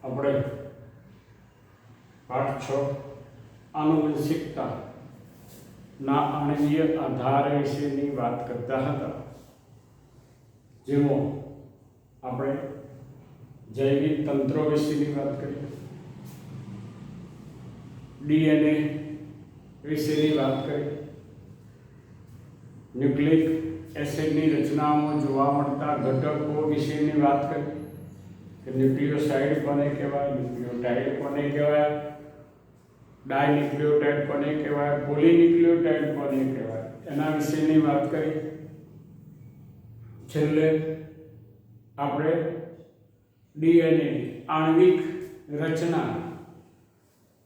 આપણે પાઠ 6 આનુવંશિકતા ના આણ્વીય આધાર વિશેની વાત કરતા હતા, જેમાં આપણે જૈવિક તંત્રો વિશેની વાત કરી, ડીએનએ વિશેની વાત કરી, ન્યુક્લિક એસિડની રચનામાં જોવા મળતા ઘટકો વિશેની વાત કરી કે ન્યુક્લિયોસાઇડ કોને કહેવાય, ન્યુક્લિયોટાઇડ કોને કહેવાય, ડાયન્યુક્લિયોટાઇડ કોને કહેવાય, પોલીન્યુક્લિયોટાઇડ કોને કહેવાય, એના વિશેની વાત કરી. છેલ્લે આપણે ડીએનએ આણ્વિક રચના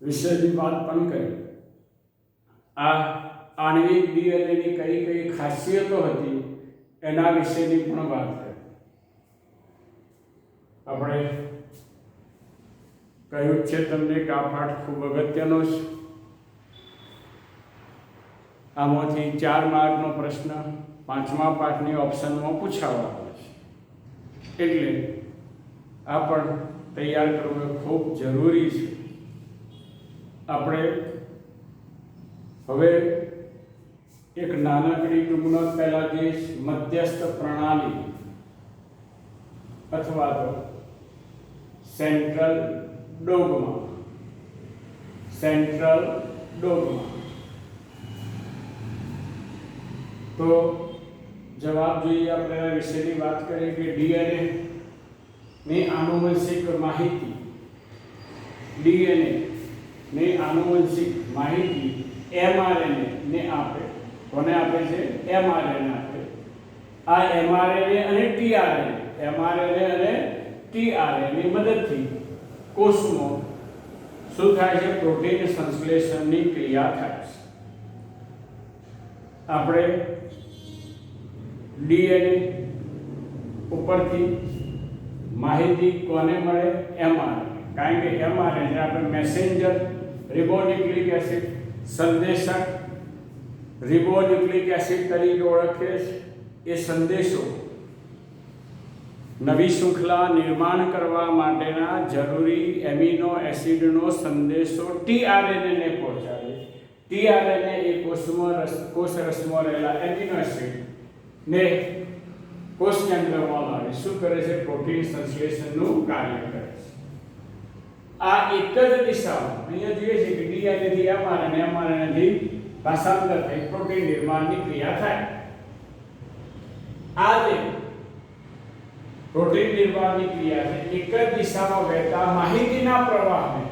વિશેની વાત પણ કરી. આ આણ્વિક ડીએનએની કઈ કઈ ખાસિયતો હતી એના વિશેની પણ વાત કરી. આપણે કહ્યું છે તમને કે આ પાઠ ખૂબ અગત્યનો છે. આમાંથી 4 માર્કનો પ્રશ્ન 5મા પાઠની ઓપ્શનમાં પૂછાવાનો છે, એટલે આ પણ તૈયાર કરવું ખૂબ જરૂરી છે. આપણે હવે એક નાનકડી ટૂંકનોટ પહેલા જે મધ્યસ્થ પ્રણાલી અથવા તો સેન્ટ્રલ ડોગમા તો જવાબ જોઈએ. આપણે આ વિશેની વાત કરીએ કે ડીએનએ ની આનુવંશિક માહિતી, ડીએનએ ની આનુવંશિક માહિતી એમઆરએનએ ને આપે. કોને આપે છે? એમઆરએનએ આપે. આ એમઆરએનએ અને ટીઆરએનએ ની મદદથી કોષમાં શું થાય છે? પ્રોટીન સંશ્લેષણની ક્રિયા થાય છે. આપણે ડીએનએ ઉપરથી માહિતી કોને મળે? એમઆરએનએ. કારણ કે એમઆરએનએ આપણે મેસેન્જર રિબોન્યુક્લિક એસિડ, સંદેશક રિબોન્યુક્લિક એસિડ તરીકે ઓળખીએ છીએ. એ સંદેશો નવી શૃંખલા નિર્માણ કરવા માટેના જરૂરી એમિનો એસિડનો સંદેશો ટીઆરએનએ પહોંચાડે. ટીઆરએનએ એ કોષ રસમાં રહેલા એમિનો એસિડ ને કોષ કેન્દ્રમાં લાવી શું કરે છે? પ્રોટીન સંશ્લેષણનું કાર્ય કરે છે. આ એક જ દિશામાં અહીંયા જોઈએ છે કે ડીએનએ થી એમઆરએનએ, એમઆરએનએ થી ભાષાંતર થઈ પ્રોટીન નિર્માણની ક્રિયા થાય. આ જે પ્રોટીન નિર્માણની ક્રિયા છે એક જ દિશામાં વહેતા માહિતીના પ્રવાહને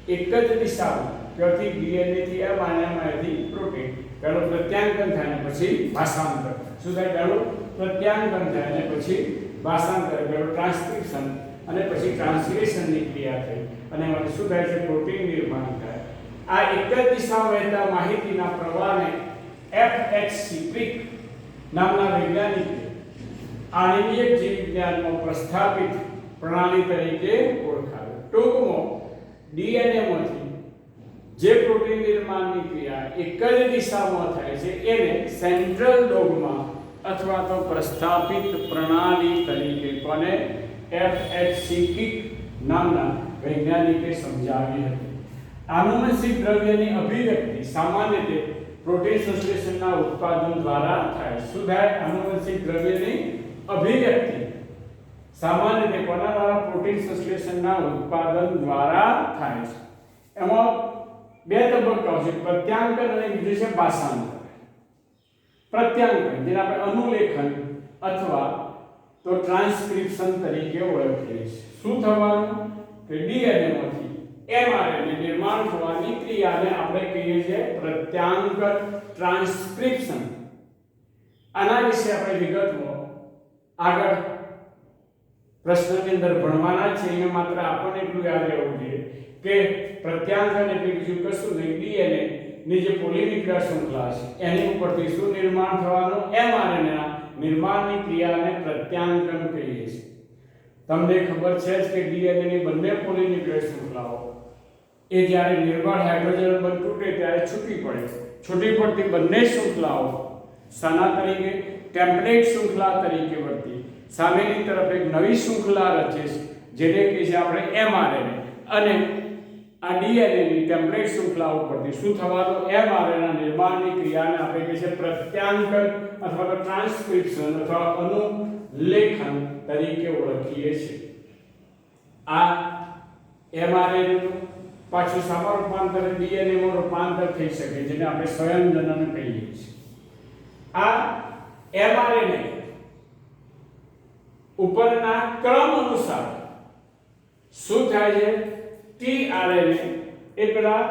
એક જ દિશામાં ત્યાંથી ડીએનએ થી એમઆરએનએમાંથી પ્રોટીન પહેલું પ્રત્યાંકન થાય ને પછી ભાષાંતર. શું થાય? પહેલું પ્રત્યાંકન થાય ને પછી ભાષાંતર, પહેલું ટ્રાન્સક્રિપ્શન અને પછી ટ્રાન્સલેશનની ક્રિયા થઈ અને એમાંથી શું થાય છે? પ્રોટીન નિર્માણ થાય. આ એક જ દિશામાં વહેતા માહિતીના પ્રવાહને FHC ક્રિક નામના વૈજ્ઞાનિકે આણ્વીય જીવવિજ્ઞાનમાં પ્રસ્થાપિત પ્રણાલી તરીકે ઓળખાવ્યું. ટૂંકમાં ડીએનએમાંથી જે પ્રોટીન નિર્માણની ક્રિયા એક જ દિશામાં થાય છે એને સેન્ટ્રલ ડોગમા અથવા તો પ્રસ્થાપિત પ્રણાલી તરીકે કોને? FHC ક્રિક નામના વૈજ્ઞાનિકે સમજાવી હતી. આનુવંશિક દ્રવ્યની અભિવ્યક્તિ સામાન્ય રીતે પ્રોટીન સંશ્લેષણના ઉત્પાદન દ્વારા થાય. શું થાય? આનુવંશિક દ્રવ્યની અભિવ્યક્તિ સામાન્ય રીતે કોના દ્વારા? પ્રોટીન સંશ્લેષણના ઉત્પાદન દ્વારા થાય છે. એમાં 2 તબક્કાઓ છે, પ્રત્યાંકન અને બીજું છે ભાષાંતર. પ્રત્યાંકન જેને આપણે અનુલેખન અથવા તો ટ્રાન્સક્રિપ્શન તરીકે ઓળખીએ છીએ. શું થવાનું? કે ડીએનએ માંથી એમઆરએનએ નિર્માણ થવાની ક્રિયાને આપણે કહીએ છીએ પ્રત્યાંકન, ટ્રાન્સક્રિપ્શન. આના વિશે આપણે વિગતમાં આગળ પ્રશ્નની અંદર ભણવાના છે. અહીંયા માત્ર આપણને એટલું યાદ રહેવું જોઈએ કે પ્રત્યાંકન એટલે બીજું કશું નહીં, ડીએનએ ની જે પોલિન્યુક્લિયર શૃંખલા છે એની ઉપરથી શું નિર્માણ થવાનું? એમઆરએનએના નિર્માણની ક્રિયાને પ્રત્યાંકન કહીએ છીએ. તમને ખબર છે જ કે ડીએનએ ની બંને પોલિન્યુક્લિયર શૃંખલાઓ એ જ્યારે નિર્બળ હાઇડ્રોજન બંધ તૂટે ત્યારે છૂટી પડે. છૂટી પડતી બંને શૃંખલાઓ શાના તરીકે? ટેમ્પલેટ શૃંખલા તરીકે વર્તી સામેની તરફ એક નવી શૃંખલા રચે છે જેને કહે છે આપણે mRNA. અને આ DNA ની ટેમ્પલેટ શૃંખલા ઉપરથી શું થવાનું, mRNA નિર્માણની ક્રિયાને આપણે કહે છે પ્રત્યાંકન અથવા તો ટ્રાન્સક્રિપ્શન અથવા અનુલેખન તરીકે ઓળખીએ છીએ. આ mRNA નું પાછું સામા રૂપાંતર DNA માં રૂપાંતર થઈ શકે, જેને આપણે સ્વયંજનન કહીએ છીએ. આ mRNA ઉપરના ક્રમ અનુસાર શું થાય છે, tRNA એ પેલા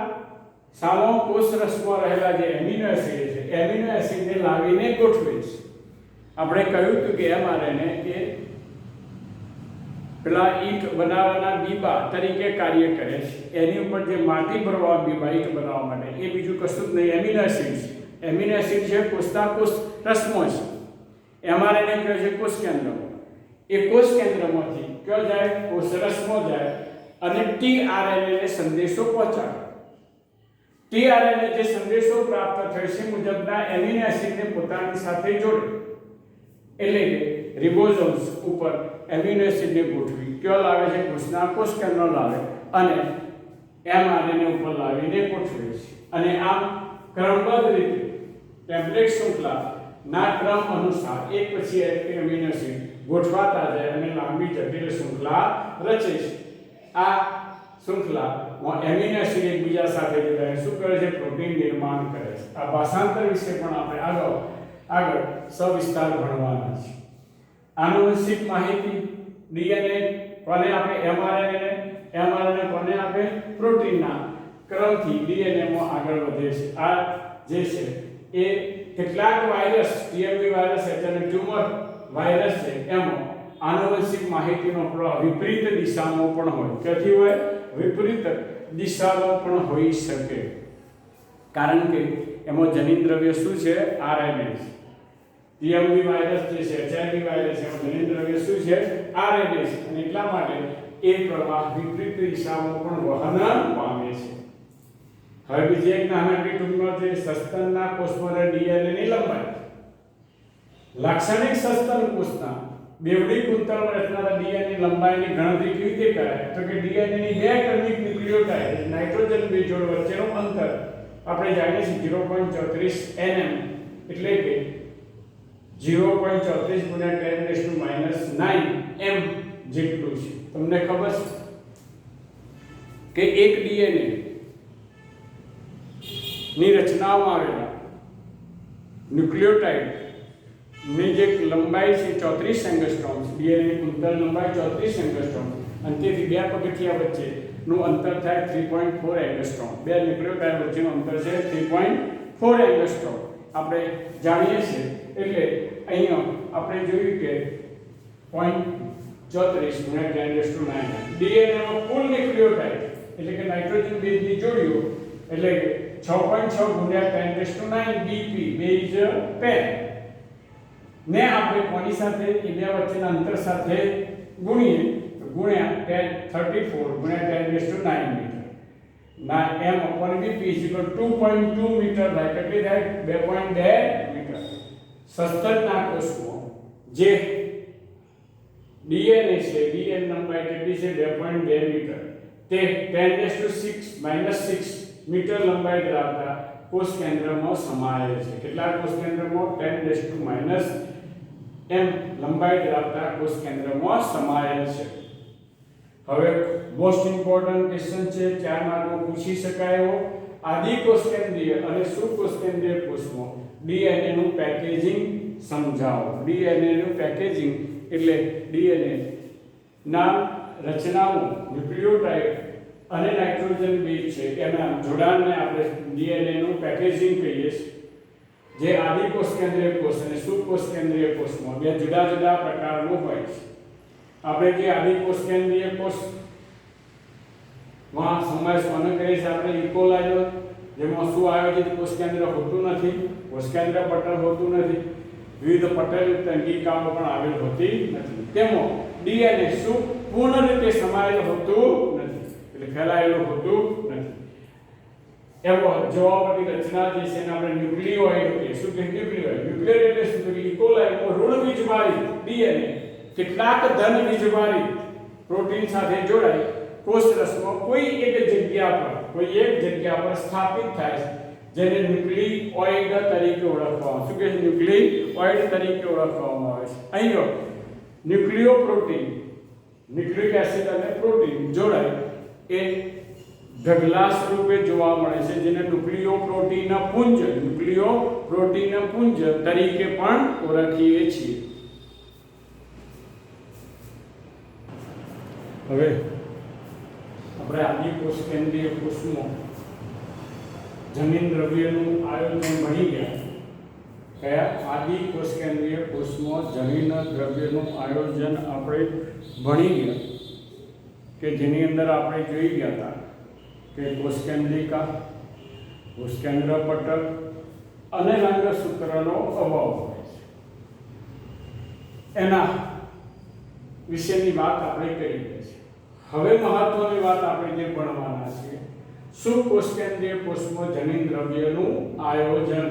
સામો કોષ રસમાં રહેલા જે એમિનો એસિડ છે, એમિનો એસિડને લાવીને ગોઠવે છે. આપણે કહ્યું હતું કે mRNA એ પેલા ઈંટ બનાવવાના બીબા તરીકે કાર્ય કરે છે. એની ઉપર જે માટી ભરવા બીબા ઈંટ બનાવવા માટે, એ બીજું કશું જ નહીં, એમિનો એસિડ છે. એમિનો એસિડ છે કોષના કોષ રસમાં છે. mRNA કહે છે કોષ કેન્દ્રમાં. એ કોષ કેન્દ્રમાંથી કયો જાય, કોષ રસમાં જાય અને tRNA ને સંદેશો પહોંચાડે. tRNA જે સંદેશો પ્રાપ્ત થયો છે મુજબના એમિનો એસિડને પોતાની સાથે જોડે, એટલે કે રિબોઝોમ્સ ઉપર એમિનો એસિડને ગોઠવી કયો લાવે છે, કોષના કોષ કેન્દ્ર લાવે અને mRNA ઉપર લાવીને ગોઠવે છે. અને આમ ક્રમબદ્ધ રીતે ટેમ્પલેટ શૃંખલાના ક્રમ અનુસાર એક પછી એક એમિનો એસિડ ગોઠવાતા જાય અને લાંબી જટિલ શૃંખલા રચે છે. આ શૃંખલામાં એમિનો એસિડ એકબીજા સાથે જોડાય શું કરે છે, પ્રોટીન નિર્માણ કરે છે. આ ભાષાંતર વિશે પણ આપણે આગળ સવિસ્તાર ભણવાના છે. આનુવંશિક માહિતી DNA કોને આપે, mRNA કોને આપે, પ્રોટીનના ક્રમથી DNA માં આગળ વધે છે. આ જે છે એ કેટલાક વાયરસ, TMV વાયરસ, એટલે ટ્યુમર વાયરસ છે, એમાં આનુવંશિક માહિતીનો પ્રવાહ વિપરીત દિશામાં પણ હોય. ક્યાંથી હોય, વિપરીત દિશામાં પણ હોઈ શકે, કારણ કે એમાં જનીન દ્રવ્ય શું છે, RNA છે. TMV વાયરસ જે છે, HIV વાયરસ છે, એમાં જનીન દ્રવ્ય શું છે, RNA છે. અને એટલા માટે એ પ્રવાહ વિપરીત દિશામાં પણ વહન પામે છે. હવે બીજી એક નાનકડી ટૂંકમાં છે સસ્તનના કોષમાં DNA ની લંબાઈ. લાક્ષણિક સસ્તન કોષના બેવડી કુંતળમાં રચનારા DNA ની લંબાઈની ગણતરી કેવી રીતે કરાય, તો કે DNA ની બે ક્રમિક ન્યુક્લિયોટાઇડ નાઇટ્રોજન બે જોડ વચ્ચેનું અંતર આપણે જાણીએ છીએ 0.34 nm, એટલે કે 0.34 × 10⁻⁹ m જેટલું છે. તમને ખબર છે કે એક DNA ની રચનામાં આવેલા ન્યુક્લિયોટાઇડ ની જે લંબાઈ છે 34 એંગસ્ટ્રોમ છે, DNA ની કુંતળ લંબાઈ 34 એંગસ્ટ્રોમ, અને તેથી બે પગથિયા વચ્ચેનું અંતર થાય 3.4 એંગસ્ટ્રોમ. બે ન્યુક્લિયોટાઇડ વચ્ચેનું અંતર છે 3.4 એંગસ્ટ્રોમ આપણે જાણીએ છીએ. એટલે અહીંયા આપણે જોયું કે 0.34 × 10⁹ DNA માં કુલ ન્યુક્લિયોટાઇડ એટલે કે નાઇટ્રોજન બેઝની જોડીઓ એટલે કે 6.6 × 10⁹ BP બેઝ પેર ને આપણે કોની સાથે, એ બે વચ્ચેના અંતર સાથે ગુણ્યા 34 × 10⁹ મીટર ના m/BP 2.2 મીટર થાય. કેટલી થાય, 2.2 મીટર. સસ્તનના કોષમાં જે DNA છે, DNA લંબાઈ કેટલી છે, 2.2 મીટર. તે 10⁻⁶ મીટર લંબાઈ ધરાવતા કોષ કેન્દ્રમાં સમાયેલ છે. કેટલા કોષ કેન્દ્રમાં, 10⁻m લંબાઈ ધરાવતા કોષ કેન્દ્રમાં સમાયેલ છે. હવે મોસ્ટ ઇમ્પોર્ટન્ટ ક્વેશ્ચન છે, 4 માર્કમાં પૂછી શકાય એવો. આદિકોષ કેન્દ્રીય અને સુકોષ કેન્દ્રીય કોષમાં DNA નું પેકેજિંગ સમજાવો. DNA નું પેકેજિંગ એટલે DNA ના રચનાઓ ન્યુક્લિયોટાઇડ અને નાઇટ્રોજન બેઝ છે એના જોડાણને આપણે DNA નું પેકેજિંગ કહીએ છીએ. જે આદિકોષ કેન્દ્રીય કોષ અને સુકોષ કેન્દ્રીય કોષમાં બે જુદા જુદા પ્રકારનું હોય છે. આપણે જે આદિકોષ કેન્દ્રીય કોષ માં સમાવેશ કોને કરીએ છીએ, આપણે ઇકોલાયો, જેમાં શું આયોજિત કોષ કેન્દ્ર હોતું નથી, કોષ કેન્દ્ર પટલ હોતું નથી, વિવિધ પટલયુક્ત અંગિકાઓ પણ આવેલ હોતી નથી. તેમાં DNA શું પૂર્ણ રીતે સમાયેલ હોતું નથી, એટલે ફેલાયેલું હોતું નથી. એવો જવાબની રચના જે છે એને આપણે ન્યુક્લિયોઇડ કહીએ. શું કે ન્યુક્લિયોઇડ? ન્યુક્લિયોઇડ એટલે શું, કે ઇકોલાઈમાં ઋણ બીજવાળી DNA કેટલાક ધન બીજવાળી પ્રોટીન સાથે જોડાઈ કોષરસમાં કોઈ એક જગ્યા પર સ્થાપિત થાય છે, જેને ન્યુક્લિઓઇડ તરીકે ઓળખવામાં શું કહે છે? ન્યુક્લિઓઇડ તરીકે ઓળખવામાં આવે છે. અહીં ન્યુક્લિયોપ્રોટીન, ન્યુક્લિક એસિડ અને પ્રોટીન જોડાય એ ઢગલા સ્વરૂપે જોવા મળે છે, જેને ન્યુક્લિયોપ્રોટીન પુંજ તરીકે પણ ઓળખીએ છીએ. હવે આપણે આદિકોષ કેન્દ્રીય કોષમાં જનીન દ્રવ્યનું આયોજન ભણી ગયા. કયા? આદિકોષ કેન્દ્રીય કોષમાં જનીન દ્રવ્યનું આયોજન આપણે ભણી ગયા કે જેની અંદર આપણે જોઈ ગયા હતા કે કોષ કેન્દ્રિકા, કોષ કેન્દ્ર પટલ અને રંગસૂત્રનો અભાવ હોય છે. એના વિશેની વાત આપણે કરી છે. હવે મહત્વની વાત આપણે જે ભણવાના છે, સુકોષ કેન્દ્રીય કોષમાં જનીન દ્રવ્યનું આયોજન.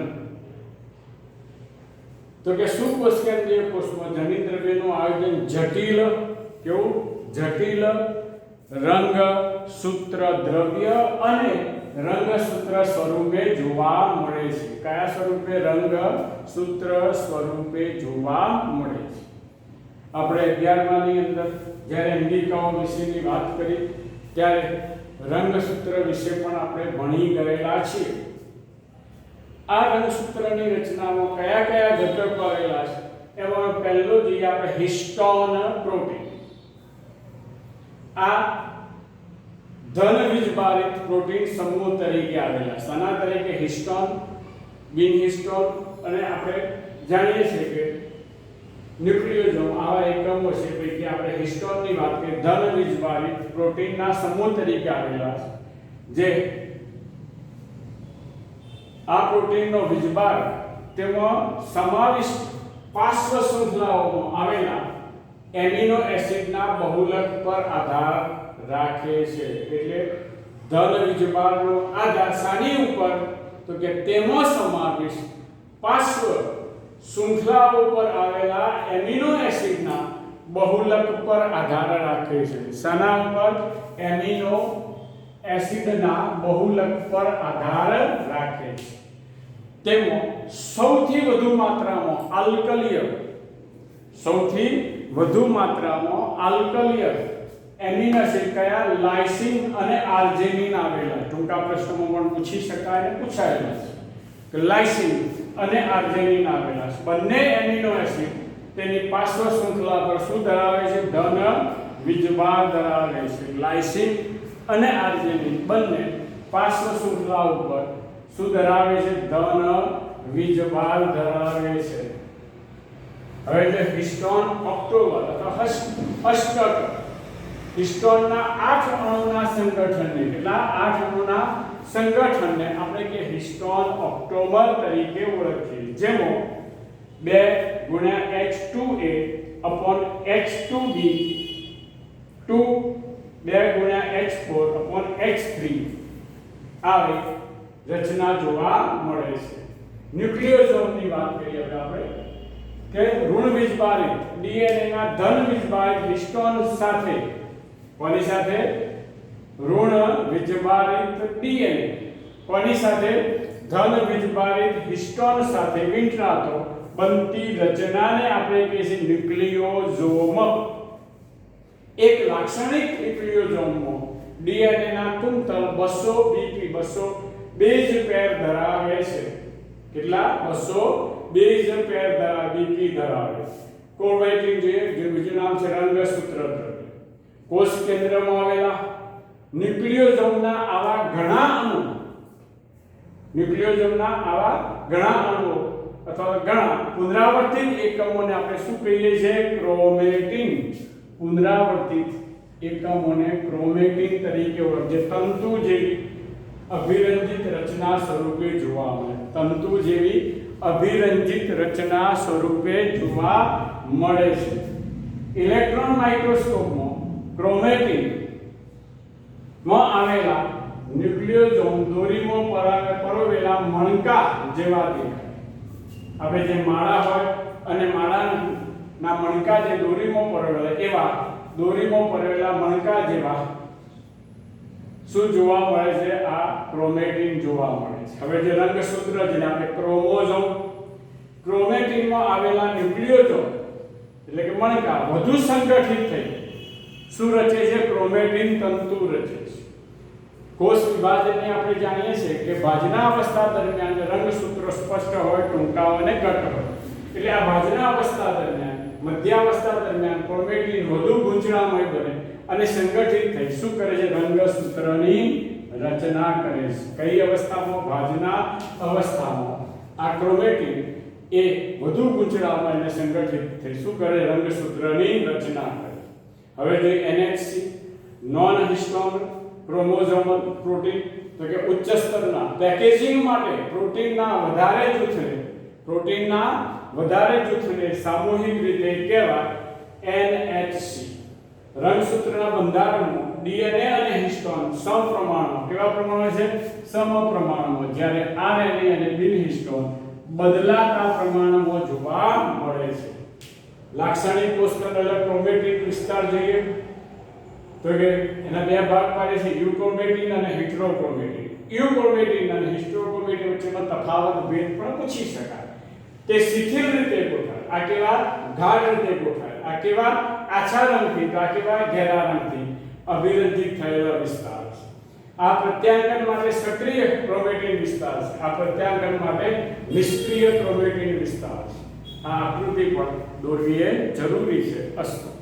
તો કે સુકોષ કેન્દ્રીય કોષમાં જનીન દ્રવ્યનું આયોજન જટિલ, કેવું? જટિલ રંગસૂત્ર દ્રવ્ય અને રંગસૂત્ર સ્વરૂપે જોવા મળે છે. કયા સ્વરૂપે? રંગસૂત્ર સ્વરૂપે જોવા મળે છે. આપણે 11માની અંદર જ્યારે અંગિકાઓ વિશેની વાત કરી ત્યારે રંગસૂત્ર વિશે પણ આપણે ભણી ગયેલા છીએ. આ રંગસૂત્રની રચનામાં કયા કયા ઘટકો આવેલા છે? એમાં પહેલો જોઈએ આપણે હિસ્ટોન પ્રોટીન. આ ધનવીજભારિત પ્રોટીન સમૂહ તરીકે આવેલા. શાના તરીકે? હિસ્ટોન, બિનહિસ્ટોન અને આપણે જાણીએ છીએ કે ન્યુક્લિયોસોમ આવા એકમો છે. પૈકી આપણે હિસ્ટોનની વાત કરીએ, ધનવીજભારિત પ્રોટીનના સમૂહ તરીકે આવેલા છે, જે આ પ્રોટીનનો વીજભાર તેમાં સમાવિષ્ટ પાર્શ્વ શૃંખલાઓમાં આવેલા એમિનો એસિડના બહુલક પર આધાર રાખે છે. એટલે ધન વીજભારનો આધાર શાની ઉપર? તો કે તેમાં સમાવિષ્ટ પાર્શ્વ શૃંખલાઓ પર આવેલા એમિનો એસિડના બહુલક પર આધાર રાખે છે. શાના ઉપર? એમિનો એસિડના બહુલક પર આધાર રાખે છે. તેમાં સૌથી વધુ માત્રામાં આલ્કલીય એમિનો એસિડ કયા? લાઇસિન અને આર્જિનિન આવેલા. ટૂંકા પ્રશ્નોમાં પણ પૂછી શકાય અને પૂછાયેલા છે કે લાઇસિન અને આર્જિનિન આવેલા છે. બંને એમિનો એસિડ તેની પાર્શ્વ શૃંખલા પર શું ધરાવે છે? ધન વીજભાર ધરાવે છે. લાઇસિન અને આર્જિનિન બંને પાર્શ્વ શૃંખલા ઉપર શું ધરાવે છે? ધન વીજભાર ધરાવે છે. હવે જે હિસ્ટોન ઓક્ટોબર અથવા અષ્ટક, હિસ્ટોનના 8 અણુના સંગઠનને, કેટલા? 8 અણુના સંગઠનને આપણે કે હિસ્ટોન ઓક્ટોબર તરીકે ઓળખીએ. જેમાં 2 H2A H2B 2 H4 H3 આવી રચના જોવા મળે છે. ન્યુક્લિયોસોમની વાત કરીએ આપણે કે ઋણ વીજભારિત ડીએનએના ધન વીજભારિત હિસ્ટોન સાથે, કોની સાથે? ઋણ વીજભારિત ડીએનએ કોની સાથે? ધન વીજભારિત હિસ્ટોન સાથે વીંટળાતો બનતી રચનાને આપણે કહીએ છીએ ન્યુક્લિયોસોમ. એક લાક્ષણિક ન્યુક્લિયોસોમમાં ડીએનએના કુંતલ 200 BP 200 બેઝ પેર ધરાવે છે. કેટલા? 200 બેઝ પેર BP ધરાવે છે. ક્રોમેટિન જે બીજું નામ છે રંગસૂત્ર દ્રવ્ય. કોષ કેન્દ્રમાં આવેલા ન્યુક્લિયોસોમના આવા ઘણા અણુઓ અથવા ઘણા પુનરાવર્તિત એકમોને આપણે શું કહીએ છીએ? ક્રોમેટિન. પુનરાવર્તિત એકમોને ક્રોમેટિન તરીકે ઓળખીએ. તંતુ જેવી અભિરંજિત રચના સ્વરૂપે જોવા મળે. તંતુ જેવી અભિરંજિત રચના સ્વરૂપે જોવા મળે છે. ઇલેક્ટ્રોન માઇક્રોસ્કોપમાં ક્રોમેટિન માં આવેલા ન્યુક્લિયોસોમ દોરીમાં પરોવેલા મણકા જેવા દેખાય. આપણે જે માળા હોય અને માળાના ના મણકા જે દોરીમાં પરોવેલા એવા દોરીમાં પરોવેલા મણકા જેવા શું જોવા મળે છે? આ ક્રોમેટિન જોવા મળે છે. હવે જે રંગસૂત્ર જેને આપણે ક્રોમોઝોમ, ક્રોમેટિનમાં આવેલા ન્યુક્લિયોઝોમ એટલે કે મણકા વધુ સંગઠિત થઈ શું રચે છે? ક્રોમેટિન તંતુ રચે છે. કોષ વિભાજનને આપણે જાણીએ છીએ કે ભાજના અવસ્થા દરમિયાન રંગસૂત્રો સ્પષ્ટ હોય, ટૂંકા હોય અને ઘટ્ટ હોય. એટલે આ ભાજના અવસ્થા દરમિયાન, મધ્યાવસ્થા દરમિયાન ક્રોમેટિન વધુ ગૂંચળામય બને અને સંગઠિત થઈ શું કરે છે? રંગસૂત્રની રચના કરે છે. કઈ અવસ્થામાં? ભાજના અવસ્થામાં આ ક્રોમેટિન એ વધુ ગૂંચળામય અને સંગઠિત થઈ શું કરે? રંગસૂત્રની રચના કરે. હવે જે NHC નોન હિસ્ટોન ક્રોમોઝોમલ પ્રોટીન તો કે ઉચ્ચ સ્તરના પેકેજિંગ માટે પ્રોટીનના વધારે જૂથને સામૂહિક રીતે કહેવાય NHC. રંગસૂત્રના બંધારણમાં DNA અને હિસ્ટોન સમપ્રમાણમાં કેવા પ્રમાણમાં છે? સમપ્રમાણમાં. જ્યારે RNA અને બિન હિસ્ટોન બદલાતા પ્રમાણમાં જોવા મળે છે. લાક્ષણિક કોષકંડલ ક્રોમેટિન વિસ્તાર જોઈએ તો કે એના બે ભાગ પાડે છે, યુક્રોમેટિન અને હિસ્ટોક્રોમેટિન. યુક્રોમેટિન અને હિસ્ટોક્રોમેટિન વચ્ચેનો તફાવત ભેદ પણ પૂછી શકાય. તે શિથિલ રીતે ગોઠવાય, આ કેવા ગાઢ રીતે ગોઠવાય, આ કેવા આછા રંગથી, આ કેવા ઘેરા રંગથી અભિરંજિત થયેલા વિસ્તાર છે. આ પ્રત્યાંગન માટે સક્રિય ક્રોમેટિન વિસ્તાર છે, આ પ્રત્યાંગન માટે નિષ્ક્રિય ક્રોમેટિન વિસ્તાર છે. આ આકૃતિ પણ દોરવી જરૂરી છે. અસ્તુ.